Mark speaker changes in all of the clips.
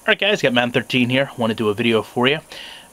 Speaker 1: Alright guys, got Madden 13 here. Want to do a video for you.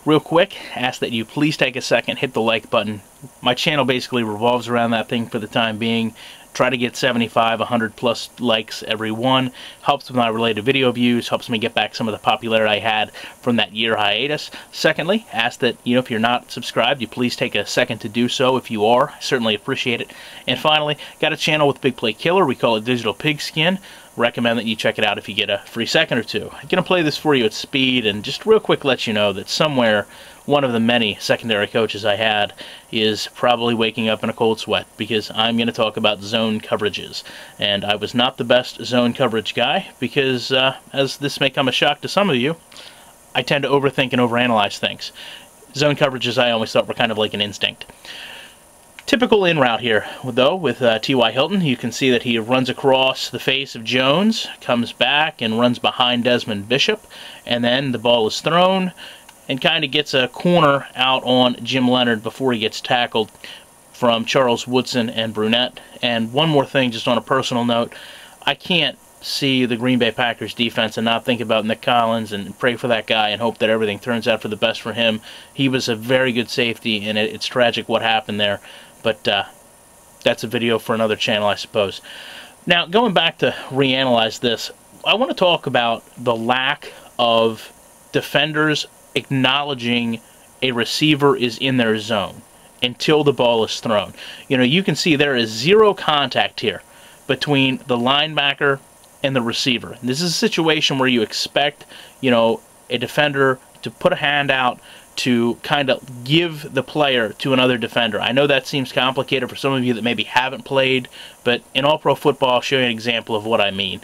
Speaker 1: Real quick, ask that you please take a second, hit the like button. My channel basically revolves around that thing for the time being. Try to get 75, 100 plus likes every one. Helps with my related video views, helps me get back some of the popularity I had from that year hiatus. Secondly, ask that, if you're not subscribed, you please take a second to do so. If you are, I certainly appreciate it. And finally, got a channel with Big Play Killer. We call it Digital Pigskin. Recommend that you check it out if you get a free second or two. I'm going to play this for you at speed and just real quick let you know that somewhere one of the many secondary coaches I had is probably waking up in a cold sweat because I'm going to talk about zone coverages. And I was not the best zone coverage guy because, as this may come a shock to some of you, I tend to overthink and overanalyze things. Zone coverages I always thought were kind of like an instinct. Typical in route here, though, with T.Y. Hilton. You can see that he runs across the face of Jones, comes back and runs behind Desmond Bishop, and then the ball is thrown and kind of gets a corner out on Jim Leonard before he gets tackled from Charles Woodson and Brunette. And one more thing, just on a personal note, I can't see the Green Bay Packers defense and not think about Nick Collins and pray for that guy and hope that everything turns out for the best for him. He was a very good safety, and it's tragic what happened there. But that's a video for another channel, I suppose. Now, going back to reanalyze this, I want to talk about the lack of defenders acknowledging a receiver is in their zone until the ball is thrown. You can see there is zero contact here between the linebacker and the receiver. And this is a situation where you expect, a defender to put a hand out to kind of give the player to another defender. I know that seems complicated for some of you that maybe haven't played, but in All-Pro Football, I'll show you an example of what I mean.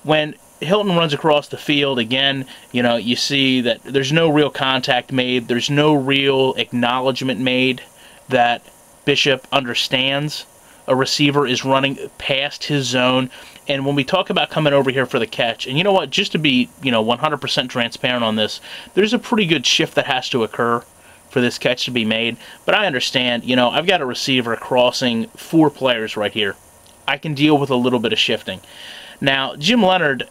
Speaker 1: When Hilton runs across the field, again, you see that there's no real contact made, there's no real acknowledgement made that Bishop understands a receiver is running past his zone. And when we talk about coming over here for the catch, and you know what, just to be 100% transparent on this, there's a pretty good shift that has to occur for this catch to be made. But I understand, I've got a receiver crossing 4 players right here. I can deal with a little bit of shifting. Now, Jim Leonard,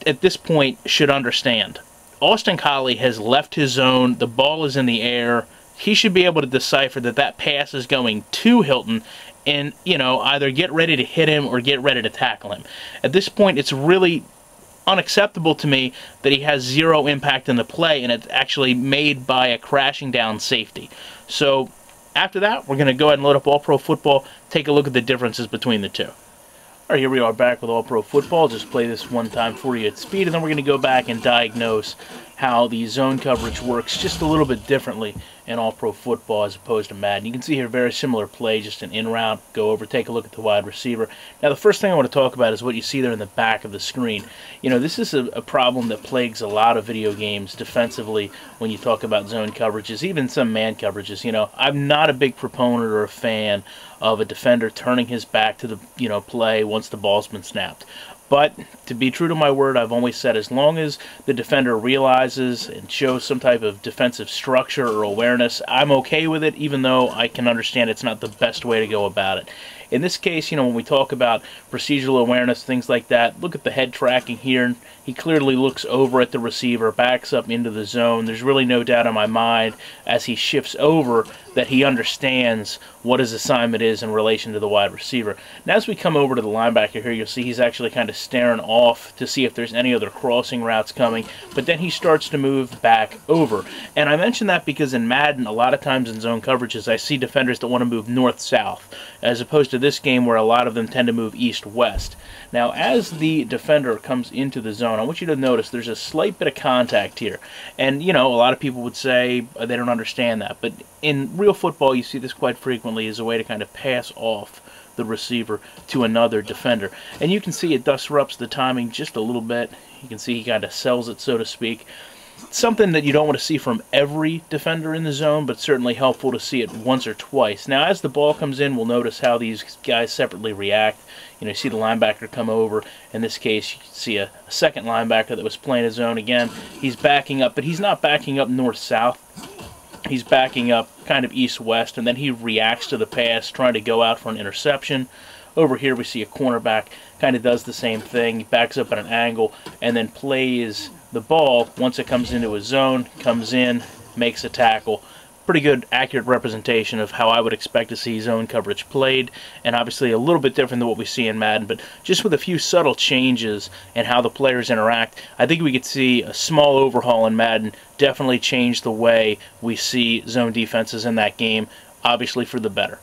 Speaker 1: at this point, should understand. Austin Collie has left his zone. The ball is in the air. He should be able to decipher that that pass is going to Hilton and, either get ready to hit him or get ready to tackle him. At this point, it's really unacceptable to me that he has zero impact in the play, and it's actually made by a crashing down safety. So, after that, we're going to go ahead and load up All-Pro Football, take a look at the differences between the two. Alright, here we are back with All-Pro Football. Just play this one time for you at speed, and then we're going to go back and diagnose how the zone coverage works just a little bit differently in All-Pro Football as opposed to Madden. You can see here very similar play, just an in-route, go over, take a look at the wide receiver. Now the first thing I want to talk about is what you see there in the back of the screen. This is a problem that plagues a lot of video games defensively when you talk about zone coverages, even some man coverages. I'm not a big proponent or a fan of a defender turning his back to the play once the ball's been snapped. But, to be true to my word, I've always said as long as the defender realizes and shows some type of defensive structure or awareness, I'm okay with it, even though I can understand it's not the best way to go about it. In this case, when we talk about procedural awareness, things like that, look at the head tracking here. He clearly looks over at the receiver, backs up into the zone. There's really no doubt in my mind as he shifts over that he understands what his assignment is in relation to the wide receiver. Now as we come over to the linebacker here, you'll see he's actually kind of staring off to see if there's any other crossing routes coming, but then he starts to move back over. And I mention that because in Madden, a lot of times in zone coverages, I see defenders that want to move north-south, as opposed to this game where a lot of them tend to move east-west. Now, as the defender comes into the zone, I want you to notice there's a slight bit of contact here. And, a lot of people would say they don't understand that. But in real football, you see this quite frequently as a way to kind of pass off the receiver to another defender. And you can see it disrupts the timing just a little bit. You can see he kind of sells it, so to speak. Something that you don't want to see from every defender in the zone, but certainly helpful to see it once or twice. Now, as the ball comes in, we'll notice how these guys separately react. You see the linebacker come over. In this case, you can see a second linebacker that was playing his zone again. He's backing up, but he's not backing up north-south. He's backing up kind of east-west, and then he reacts to the pass, trying to go out for an interception. Over here we see a cornerback kind of does the same thing. He backs up at an angle and then plays the ball, once it comes into a zone, comes in, makes a tackle. Pretty good, accurate representation of how I would expect to see zone coverage played, and obviously a little bit different than what we see in Madden, but just with a few subtle changes in how the players interact, I think we could see a small overhaul in Madden definitely change the way we see zone defenses in that game, obviously for the better.